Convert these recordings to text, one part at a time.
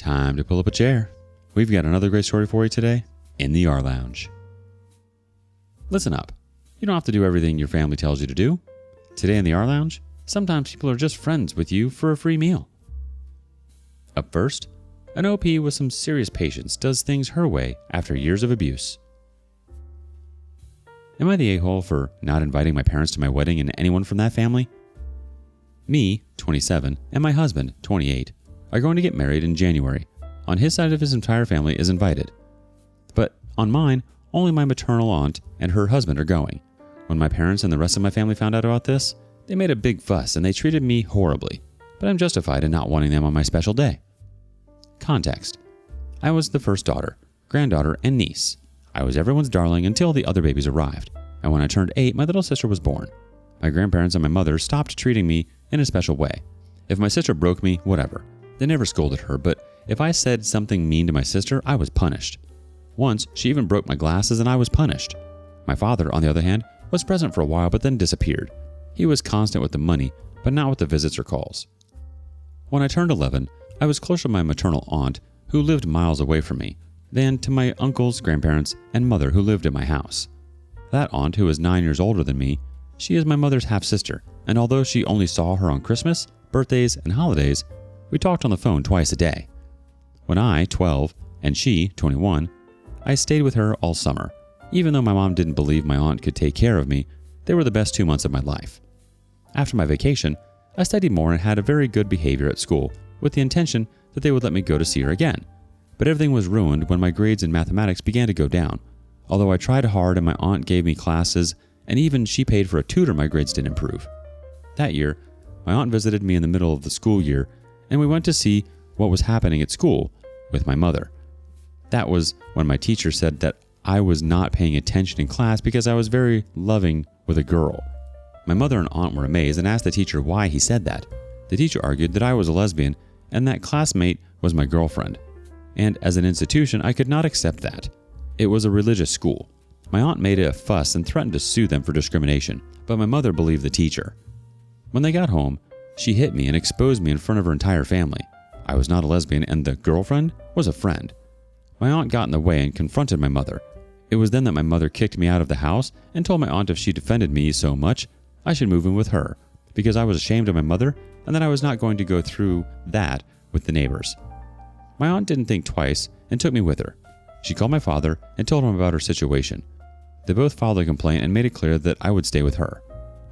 Time to pull up a chair. We've got another great story for you today in the rLounge. Listen up. You don't have to do everything your family tells you to do. Today in the rLounge, sometimes people are just friends with you for a free meal. Up first, an OP with some serious patience does things her way after years of abuse. Am I the a-hole for not inviting my parents to my wedding and anyone from that family? Me, 27, and my husband, 28, are going to get married in January. On his side of his entire family is invited. But on mine, only my maternal aunt and her husband are going. When my parents and the rest of my family found out about this, they made a big fuss and they treated me horribly. But I'm justified in not wanting them on my special day. Context. I was the first daughter, granddaughter, and niece. I was everyone's darling until the other babies arrived. And when I turned 8, my little sister was born. My grandparents and my mother stopped treating me in a special way. If my sister broke me, whatever. They never scolded her, but if I said something mean to my sister, I was punished. Once, she even broke my glasses and I was punished. My father, on the other hand, was present for a while but then disappeared. He was constant with the money, but not with the visits or calls. When I turned 11, I was closer to my maternal aunt, who lived miles away from me, than to my uncles, grandparents, and mother who lived at my house. That aunt, who is 9 years older than me, she is my mother's half-sister, and although she only saw her on Christmas, birthdays, and holidays, we talked on the phone twice a day. When I, 12, and she, 21, I stayed with her all summer. Even though my mom didn't believe my aunt could take care of me, they were the best 2 months of my life. After my vacation, I studied more and had a very good behavior at school, with the intention that they would let me go to see her again. But everything was ruined when my grades in mathematics began to go down. Although I tried hard and my aunt gave me classes, and even she paid for a tutor, my grades didn't improve. That year, my aunt visited me in the middle of the school year, and we went to see what was happening at school with my mother. That was when my teacher said that I was not paying attention in class because I was very loving with a girl. My mother and aunt were amazed and asked the teacher why he said that. The teacher argued that I was a lesbian and that classmate was my girlfriend. And as an institution, I could not accept that. It was a religious school. My aunt made a fuss and threatened to sue them for discrimination, but my mother believed the teacher. When they got home, she hit me and exposed me in front of her entire family. I was not a lesbian and the girlfriend was a friend. My aunt got in the way and confronted my mother. It was then that my mother kicked me out of the house and told my aunt if she defended me so much, I should move in with her, because I was ashamed of my mother and that I was not going to go through that with the neighbors. My aunt didn't think twice and took me with her. She called my father and told him about her situation. They both filed a complaint and made it clear that I would stay with her.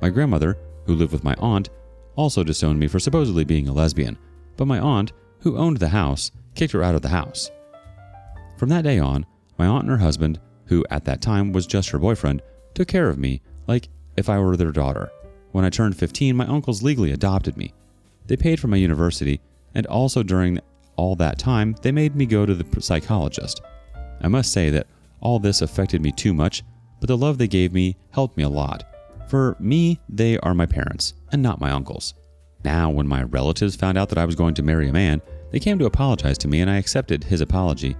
My grandmother, who lived with my aunt, also disowned me for supposedly being a lesbian, but my aunt, who owned the house, kicked her out of the house. From that day on, my aunt and her husband, who at that time was just her boyfriend, took care of me like if I were their daughter. When I turned 15, my uncles legally adopted me. They paid for my university, and also during all that time, they made me go to the psychologist. I must say that all this affected me too much, but the love they gave me helped me a lot. For me, they are my parents, and not my uncles. Now, when my relatives found out that I was going to marry a man, they came to apologize to me and I accepted his apology.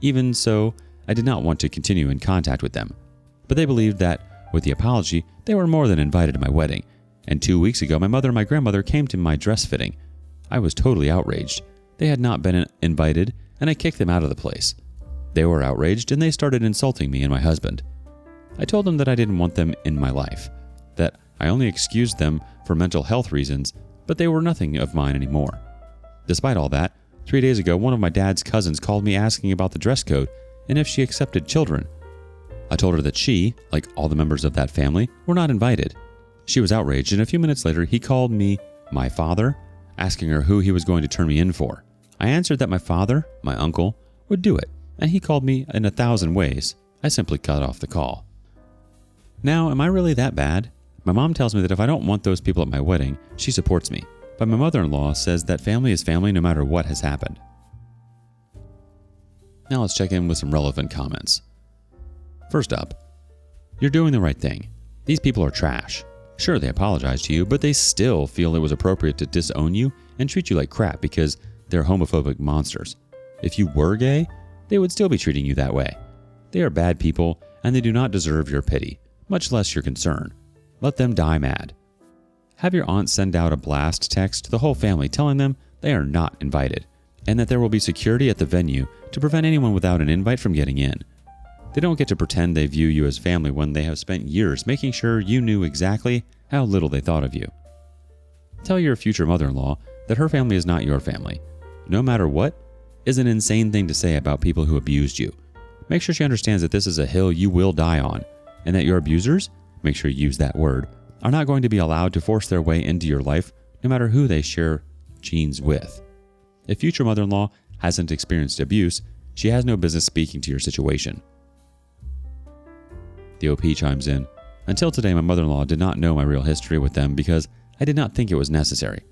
Even so, I did not want to continue in contact with them. But they believed that, with the apology, they were more than invited to my wedding. And 2 weeks ago, my mother and my grandmother came to my dress fitting. I was totally outraged. They had not been invited, and I kicked them out of the place. They were outraged, and they started insulting me and my husband. I told them that I didn't want them in my life, that I only excused them for mental health reasons, but they were nothing of mine anymore. Despite all that, 3 days ago, one of my dad's cousins called me asking about the dress code and if she accepted children. I told her that she, like all the members of that family, were not invited. She was outraged, and a few minutes later, he called me my father, asking her who he was going to turn me in for. I answered that my father, my uncle, would do it, and he called me in 1,000 ways. I simply cut off the call. Now, am I really that bad? My mom tells me that if I don't want those people at my wedding, she supports me. But my mother-in-law says that family is family no matter what has happened. Now let's check in with some relevant comments. First up, you're doing the right thing. These people are trash. Sure, they apologize to you, but they still feel it was appropriate to disown you and treat you like crap because they're homophobic monsters. If you were gay, they would still be treating you that way. They are bad people and they do not deserve your pity, much less your concern. Let them die mad. Have your aunt send out a blast text to the whole family telling them they are not invited. and that there will be security at the venue to prevent anyone without an invite from getting in. They don't get to pretend they view you as family when they have spent years making sure you knew exactly how little they thought of you. Tell your future mother-in-law that her family is not your family. No matter what is an insane thing to say about people who abused you. Make sure she understands that this is a hill you will die on, and that your abusers, make sure you use that word, are not going to be allowed to force their way into your life no matter who they share genes with. If future mother-in-law hasn't experienced abuse, she has no business speaking to your situation. The OP chimes in. Until today, my mother-in-law did not know my real history with them because I did not think it was necessary.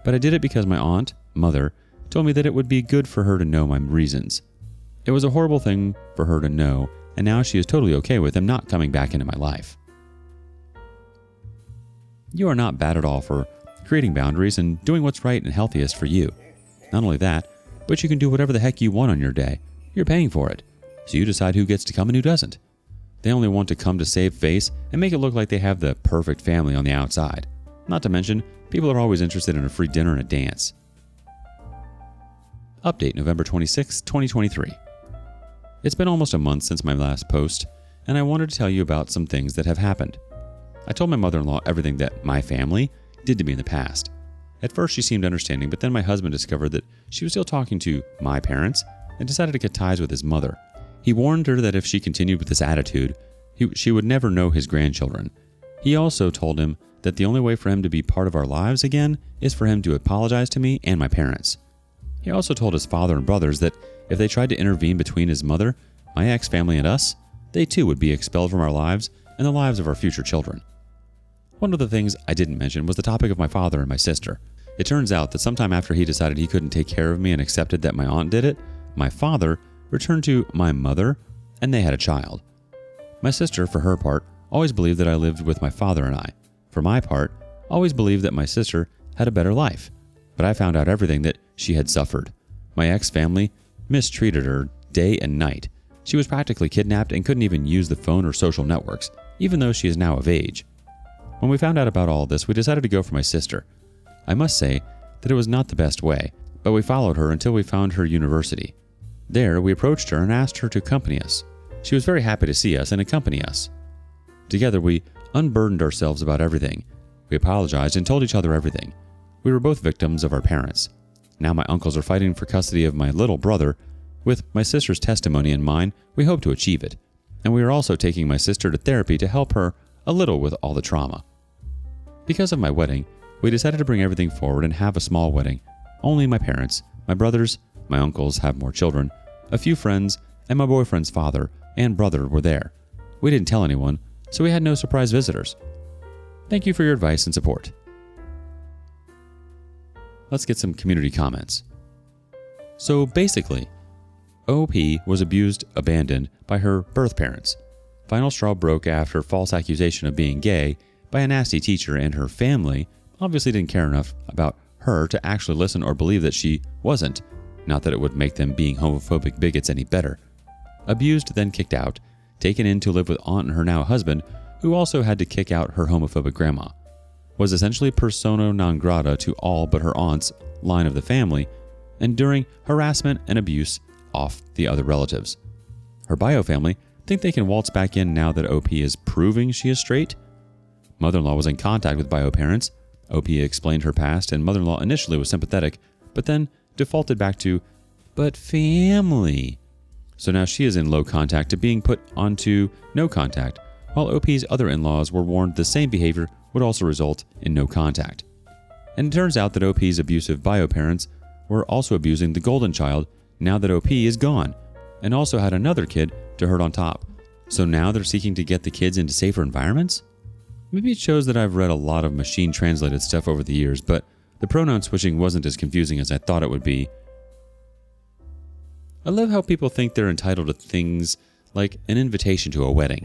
But I did it because my aunt, mother, told me that it would be good for her to know my reasons. It was a horrible thing for her to know, and now she is totally okay with him not coming back into my life. You are not bad at all for creating boundaries and doing what's right and healthiest for you. Not only that, but you can do whatever the heck you want on your day. You're paying for it, so you decide who gets to come and who doesn't. They only want to come to save face and make it look like they have the perfect family on the outside. Not to mention, people are always interested in a free dinner and a dance. Update November 26, 2023. It's been almost a month since my last post, and I wanted to tell you about some things that have happened. I told my mother-in-law everything that my family did to me in the past. At first she seemed understanding, but then my husband discovered that she was still talking to my parents and decided to cut ties with his mother. He warned her that if she continued with this attitude, she would never know his grandchildren. He also told him that the only way for him to be part of our lives again is for him to apologize to me and my parents. He also told his father and brothers that if they tried to intervene between his mother, my ex-family, and us, they too would be expelled from our lives and the lives of our future children. One of the things I didn't mention was the topic of my father and my sister. It turns out that sometime after he decided he couldn't take care of me and accepted that my aunt did it, my father returned to my mother and they had a child. My sister, for her part, always believed that I lived with my father and I. For my part, always believed that my sister had a better life. But I found out everything that she had suffered. My ex-family mistreated her day and night. She was practically kidnapped and couldn't even use the phone or social networks, even though she is now of age. When we found out about all this, we decided to go for my sister. I must say that it was not the best way, but we followed her until we found her university. There, we approached her and asked her to accompany us. She was very happy to see us and accompany us. Together, we unburdened ourselves about everything. We apologized and told each other everything. We were both victims of our parents. Now my uncles are fighting for custody of my little brother. With my sister's testimony in mind, we hope to achieve it. And we are also taking my sister to therapy to help her a little with all the trauma. Because of my wedding, we decided to bring everything forward and have a small wedding. Only my parents, my brothers, my uncles have more children, a few friends, and my boyfriend's father and brother were there. We didn't tell anyone, so we had no surprise visitors. Thank you for your advice and support. Let's get some community comments. So basically, OP was abused, abandoned by her birth parents. Final straw broke after false accusation of being gay by a nasty teacher, and her family obviously didn't care enough about her to actually listen or believe that she wasn't. Not that it would make them being homophobic bigots any better. Abused, then kicked out, taken in to live with aunt and her now husband, who also had to kick out her homophobic grandma. Was essentially persona non grata to all but her aunt's line of the family, enduring harassment and abuse off the other relatives. Her bio family think they can waltz back in now that OP is proving she is straight. Mother-in-law was in contact with bio parents. OP explained her past, and mother-in-law initially was sympathetic, but then defaulted back to, but family. So now she is in low contact to being put onto no contact, while OP's other in-laws were warned the same behavior would also result in no contact. And it turns out that OP's abusive bio parents were also abusing the golden child now that OP is gone, and also had another kid to hurt on top. So now they're seeking to get the kids into safer environments? Maybe it shows that I've read a lot of machine translated stuff over the years, but the pronoun switching wasn't as confusing as I thought it would be. I love how people think they're entitled to things like an invitation to a wedding.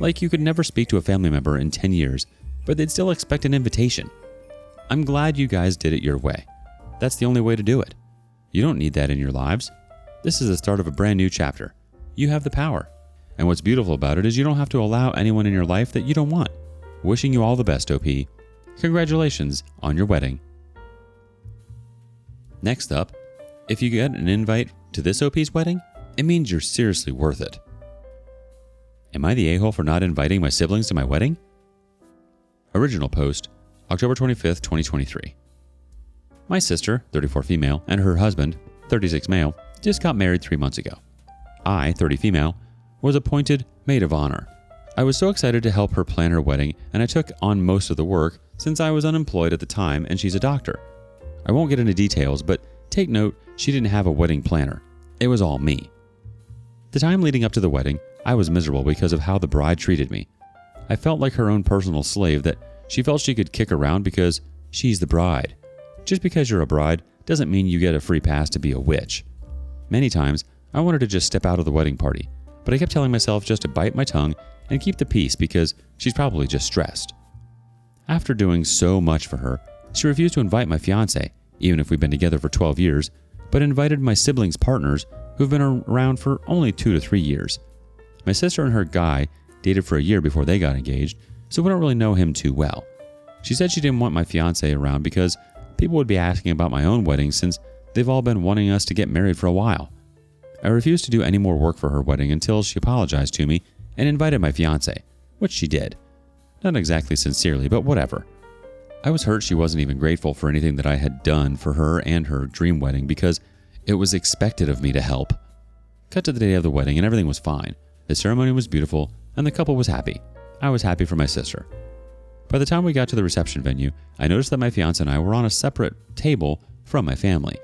Like you could never speak to a family member in 10 years, but they'd still expect an invitation. I'm glad you guys did it your way. That's the only way to do it. You don't need that in your lives. This is the start of a brand new chapter. You have the power. And what's beautiful about it is you don't have to allow anyone in your life that you don't want. Wishing you all the best, OP. Congratulations on your wedding. Next up, if you get an invite to this OP's wedding, it means you're seriously worth it. Am I the a-hole for not inviting my siblings to my wedding? Original post, October 25th, 2023. My sister, 34 female, and her husband, 36 male, just got married 3 months ago. I, 30 female, was appointed maid of honor. I was so excited to help her plan her wedding, and I took on most of the work since I was unemployed at the time and she's a doctor. I won't get into details, but take note, she didn't have a wedding planner. It was all me. The time leading up to the wedding, I was miserable because of how the bride treated me. I felt like her own personal slave that she felt she could kick around because she's the bride. Just because you're a bride doesn't mean you get a free pass to be a witch. Many times, I wanted to just step out of the wedding party, but I kept telling myself just to bite my tongue and keep the peace because she's probably just stressed. After doing so much for her, she refused to invite my fiancé, even if we've been together for 12 years, but invited my siblings' partners who've been around for only 2 to 3 years. My sister and her guy dated for a year before they got engaged, so we don't really know him too well. She said she didn't want my fiancé around because people would be asking about my own wedding since they've all been wanting us to get married for a while. I refused to do any more work for her wedding until she apologized to me and invited my fiancé, which she did. Not exactly sincerely, but whatever. I was hurt she wasn't even grateful for anything that I had done for her and her dream wedding because it was expected of me to help. Cut to the day of the wedding and everything was fine. The ceremony was beautiful and the couple was happy. I was happy for my sister. By the time we got to the reception venue, I noticed that my fiancé and I were on a separate table from my family.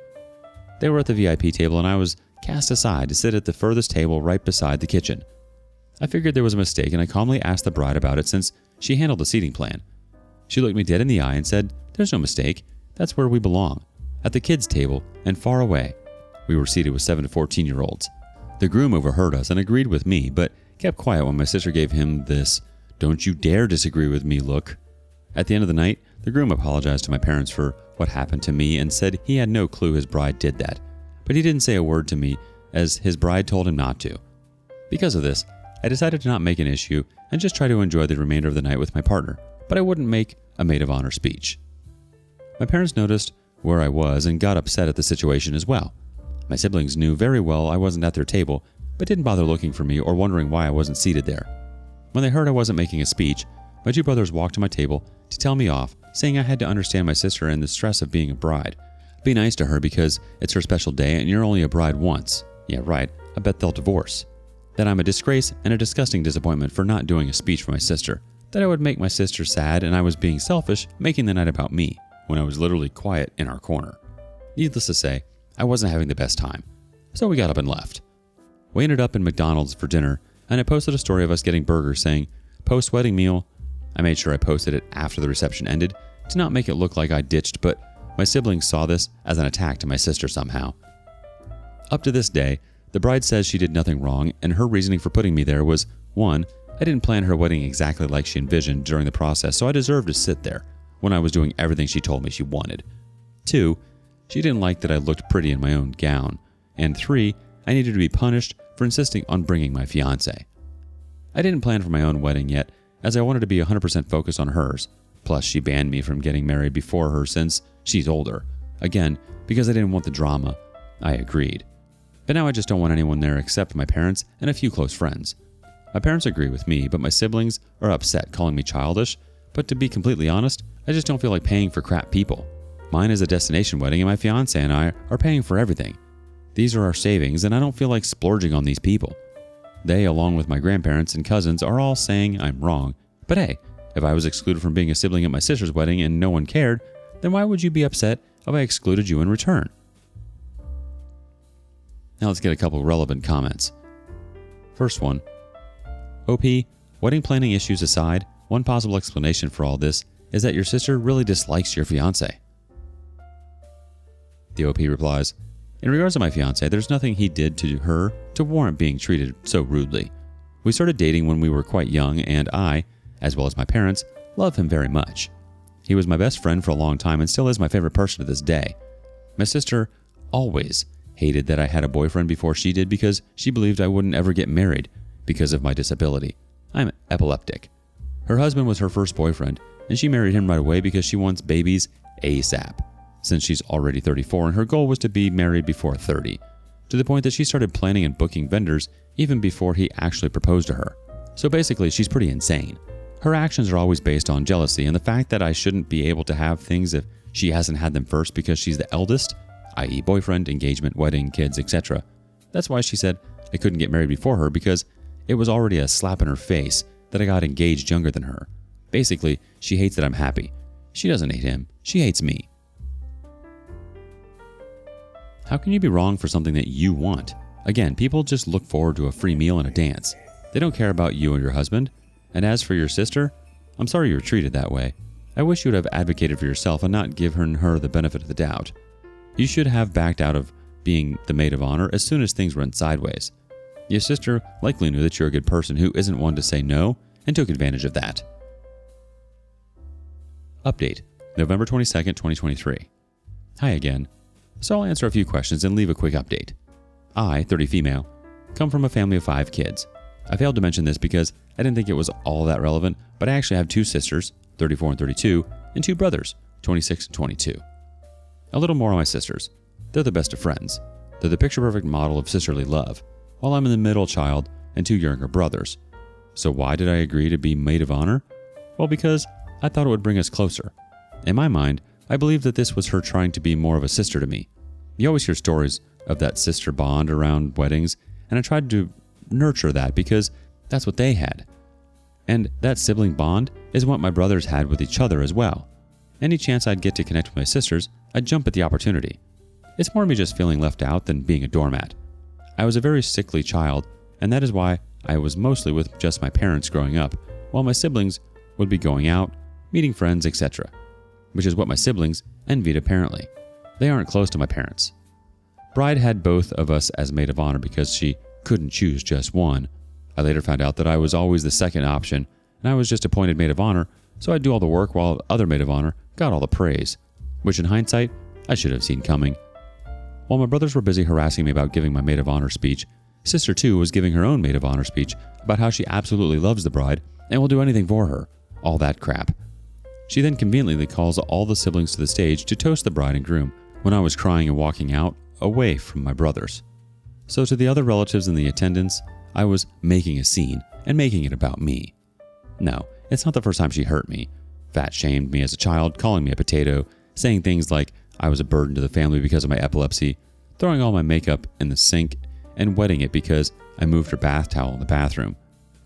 They were at the VIP table and I was cast aside to sit at the furthest table right beside the kitchen. I figured there was a mistake and I calmly asked the bride about it since she handled the seating plan. She looked me dead in the eye and said, "There's no mistake. That's where we belong. At the kids' table and far away." We were seated with 7 to 14-year-olds. The groom overheard us and agreed with me, but kept quiet when my sister gave him this "don't you dare disagree with me" look. At the end of the night, the groom apologized to my parents for what happened to me and said he had no clue his bride did that, but he didn't say a word to me as his bride told him not to. Because of this, I decided to not make an issue and just try to enjoy the remainder of the night with my partner, but I wouldn't make a maid of honor speech. My parents noticed where I was and got upset at the situation as well. My siblings knew very well I wasn't at their table, but didn't bother looking for me or wondering why I wasn't seated there. When they heard I wasn't making a speech, my 2 brothers walked to my table to tell me off, saying I had to understand my sister and the stress of being a bride. Be nice to her because it's her special day and you're only a bride once. Yeah, right, I bet they'll divorce. That I'm a disgrace and a disgusting disappointment for not doing a speech for my sister. That I would make my sister sad and I was being selfish, making the night about me, when I was literally quiet in our corner. Needless to say, I wasn't having the best time. So we got up and left. We ended up in McDonald's for dinner, and I posted a story of us getting burgers saying, "Post-wedding meal." I made sure I posted it after the reception ended to not make it look like I ditched, but my siblings saw this as an attack to my sister somehow. Up to this day, the bride says she did nothing wrong, and her reasoning for putting me there was, 1, I didn't plan her wedding exactly like she envisioned during the process, so I deserved to sit there when I was doing everything she told me she wanted. 2, she didn't like that I looked pretty in my own gown. And 3, I needed to be punished for insisting on bringing my fiancé. I didn't plan for my own wedding yet, as I wanted to be 100% focused on hers. Plus, she banned me from getting married before her since she's older. Again, because I didn't want the drama. I agreed. But now I just don't want anyone there except my parents and a few close friends. My parents agree with me, but my siblings are upset calling me childish. But to be completely honest, I just don't feel like paying for crap people. Mine is a destination wedding and my fiancé and I are paying for everything. These are our savings and I don't feel like splurging on these people. They, along with my grandparents and cousins, are all saying I'm wrong. But hey, if I was excluded from being a sibling at my sister's wedding and no one cared, then why would you be upset if I excluded you in return? Now let's get a couple relevant comments. First one. OP, wedding planning issues aside, one possible explanation for all this is that your sister really dislikes your fiancé. The OP replies, in regards to my fiancé, there's nothing he did to her to warrant being treated so rudely. We started dating when we were quite young and I, as well as my parents, love him very much. He was my best friend for a long time and still is my favorite person to this day. My sister always hated that I had a boyfriend before she did because she believed I wouldn't ever get married because of my disability. I'm epileptic. Her husband was her first boyfriend and she married him right away because she wants babies ASAP. since she's already 34 and her goal was to be married before 30, to the point that she started planning and booking vendors even before he actually proposed to her. So basically, she's pretty insane. Her actions are always based on jealousy and the fact that I shouldn't be able to have things if she hasn't had them first because she's the eldest, i.e. boyfriend, engagement, wedding, kids, etc. That's why she said I couldn't get married before her, because it was already a slap in her face that I got engaged younger than her. Basically, she hates that I'm happy. She doesn't hate him, she hates me. How can you be wrong for something that you want? Again, people just look forward to a free meal and a dance. They don't care about you and your husband. And as for your sister, I'm sorry you were treated that way. I wish you would have advocated for yourself and not given her the benefit of the doubt. You should have backed out of being the maid of honor as soon as things went sideways. Your sister likely knew that you're a good person who isn't one to say no and took advantage of that. Update, November 22nd, 2023. Hi again. So I'll answer a few questions and leave a quick update. I, 30 female, come from a family of 5 kids. I failed to mention this because I didn't think it was all that relevant, but I actually have 2 sisters, 34 and 32, and 2 brothers, 26 and 22. A little more on my sisters. They're the best of friends. They're the picture-perfect model of sisterly love, while I'm in the middle child and 2 younger brothers. So why did I agree to be maid of honor? Well, because I thought it would bring us closer. In my mind, I believe that this was her trying to be more of a sister to me. You always hear stories of that sister bond around weddings, and I tried to nurture that because that's what they had. And that sibling bond is what my brothers had with each other as well. Any chance I'd get to connect with my sisters, I'd jump at the opportunity. It's more me just feeling left out than being a doormat. I was a very sickly child, and that is why I was mostly with just my parents growing up, while my siblings would be going out, meeting friends, etc. Which is what my siblings envied apparently. They aren't close to my parents. Bride had both of us as maid of honor because she couldn't choose just one. I later found out that I was always the second option, and I was just appointed maid of honor, so I'd do all the work while the other maid of honor got all the praise, which in hindsight, I should have seen coming. While my brothers were busy harassing me about giving my maid of honor speech, Sister 2 was giving her own maid of honor speech about how she absolutely loves the bride and will do anything for her. All that crap. She then conveniently calls all the siblings to the stage to toast the bride and groom when I was crying and walking out away from my brothers. So to the other relatives in the attendance, I was making a scene and making it about me. No, it's not the first time she hurt me. Fat shamed me as a child, calling me a potato, saying things like I was a burden to the family because of my epilepsy, throwing all my makeup in the sink and wetting it because I moved her bath towel in the bathroom,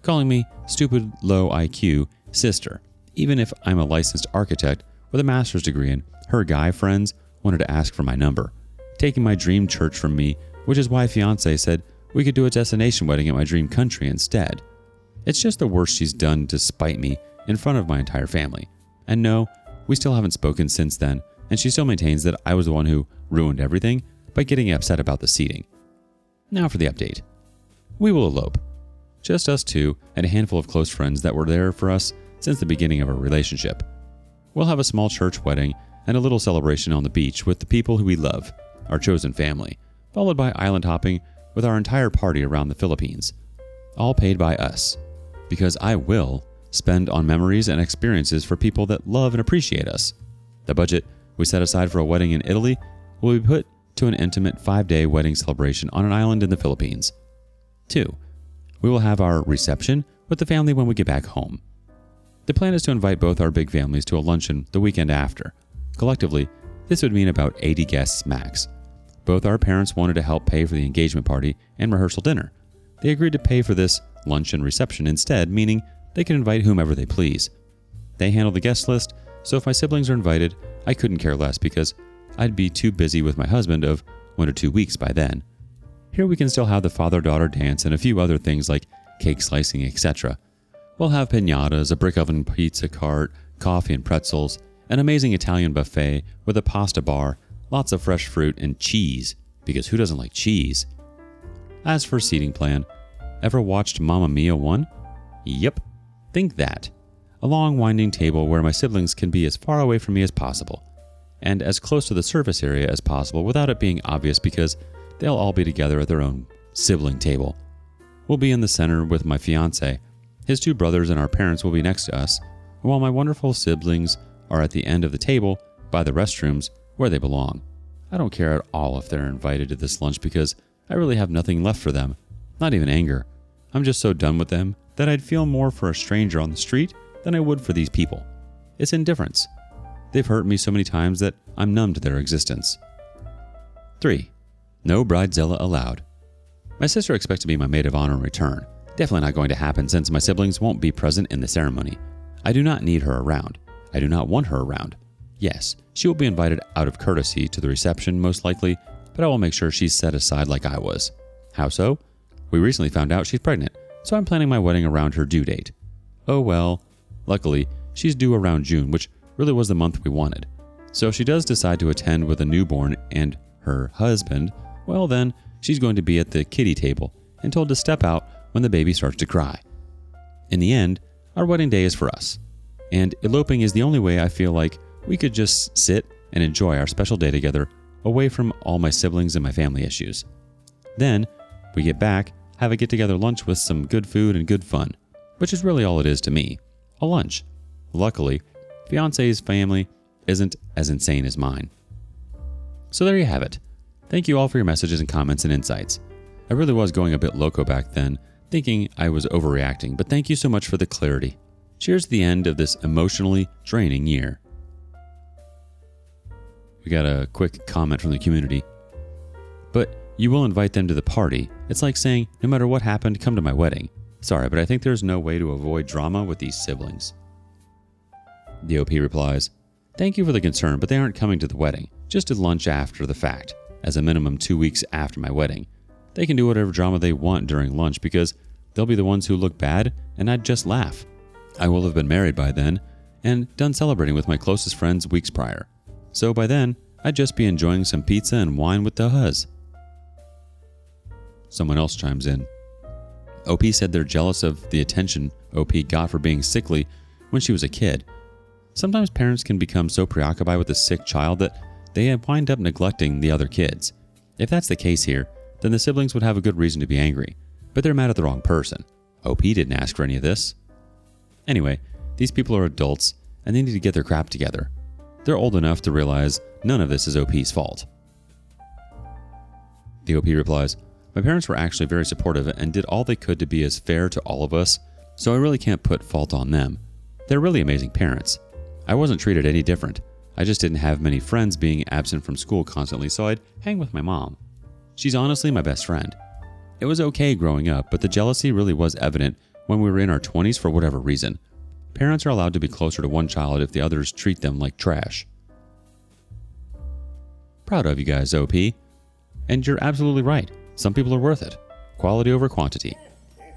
calling me stupid, low IQ sister, even if I'm a licensed architect with a master's degree and her guy friends wanted to ask for my number, taking my dream church from me, which is why fiance said we could do a destination wedding at my dream country instead. It's just the worst she's done to spite me in front of my entire family. And no, we still haven't spoken since then, and she still maintains that I was the one who ruined everything by getting upset about the seating. Now for the update. We will elope. Just us 2 and a handful of close friends that were there for us since the beginning of our relationship. We'll have a small church wedding and a little celebration on the beach with the people who we love, our chosen family, followed by island hopping with our entire party around the Philippines. All paid by us, because I will spend on memories and experiences for people that love and appreciate us. The budget we set aside for a wedding in Italy will be put to an intimate 5-day wedding celebration on an island in the Philippines. 2. We will have our reception with the family when we get back home. The plan is to invite both our big families to a luncheon the weekend after. Collectively, this would mean about 80 guests max. Both our parents wanted to help pay for the engagement party and rehearsal dinner. They agreed to pay for this lunch and reception instead, meaning they can invite whomever they please. They handle the guest list, so if my siblings are invited, I couldn't care less because I'd be too busy with my husband of 1 or 2 weeks by then. Here we can still have the father-daughter dance and a few other things like cake slicing, etc. We'll have piñatas, a brick oven pizza cart, coffee and pretzels, an amazing Italian buffet with a pasta bar, lots of fresh fruit and cheese, because who doesn't like cheese? As for seating plan, ever watched Mamma Mia 1? Yep, think that. A long winding table where my siblings can be as far away from me as possible, and as close to the surface area as possible without it being obvious because they'll all be together at their own sibling table. We'll be in the center with my fiancé. His 2 brothers and our parents will be next to us, while my wonderful siblings are at the end of the table by the restrooms where they belong. I don't care at all if they're invited to this lunch because I really have nothing left for them. Not even anger. I'm just so done with them that I'd feel more for a stranger on the street than I would for these people. It's indifference. They've hurt me so many times that I'm numb to their existence. 3. No bridezilla allowed. My sister expects to be my maid of honor in return. Definitely not going to happen since my siblings won't be present in the ceremony. I do not need her around. I do not want her around. Yes, she will be invited out of courtesy to the reception most likely, but I will make sure she's set aside like I was. How so? We recently found out she's pregnant, so I'm planning my wedding around her due date. Oh well. Luckily, she's due around June, which really was the month we wanted. So if she does decide to attend with a newborn and her husband, well then, she's going to be at the kiddie table and told to step out when the baby starts to cry. In the end, our wedding day is for us, and eloping is the only way I feel like we could just sit and enjoy our special day together away from all my siblings and my family issues. Then, we get back, have a get-together lunch with some good food and good fun, which is really all it is to me, a lunch. Luckily, fiance's family isn't as insane as mine. So there you have it. Thank you all for your messages and comments and insights. I really was going a bit loco back then, thinking I was overreacting, but thank you so much for the clarity. Cheers to the end of this emotionally draining year. We got a quick comment from the community. But you will invite them to the party. It's like saying, no matter what happened, come to my wedding. Sorry, but I think there's no way to avoid drama with these siblings. The OP replies, thank you for the concern, but they aren't coming to the wedding, just to lunch after the fact, as a minimum 2 weeks after my wedding. They can do whatever drama they want during lunch because they'll be the ones who look bad and I'd just laugh. I will have been married by then and done celebrating with my closest friends weeks prior. So by then, I'd just be enjoying some pizza and wine with the huzz. Someone else chimes in. OP said they're jealous of the attention OP got for being sickly when she was a kid. Sometimes parents can become so preoccupied with a sick child that they wind up neglecting the other kids. If that's the case here, then the siblings would have a good reason to be angry, but they're mad at the wrong person. OP didn't ask for any of this. Anyway, these people are adults and they need to get their crap together. They're old enough to realize none of this is OP's fault. The OP replies, my parents were actually very supportive and did all they could to be as fair to all of us, so I really can't put fault on them. They're really amazing parents. I wasn't treated any different. I just didn't have many friends being absent from school constantly, so I'd hang with my mom. She's honestly my best friend. It was okay growing up, but the jealousy really was evident when we were in our 20s for whatever reason. Parents are allowed to be closer to one child if the others treat them like trash. Proud of you guys, OP. And you're absolutely right. Some people are worth it. Quality over quantity.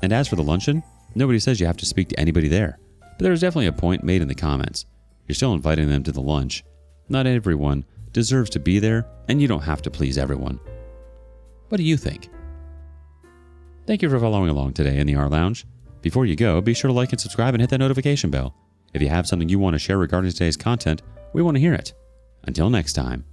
And as for the luncheon, nobody says you have to speak to anybody there. But there's definitely a point made in the comments. You're still inviting them to the lunch. Not everyone deserves to be there, and you don't have to please everyone. What do you think? Thank you for following along today in the rLounge. Before you go, be sure to like and subscribe and hit that notification bell. If you have something you want to share regarding today's content, we want to hear it. Until next time.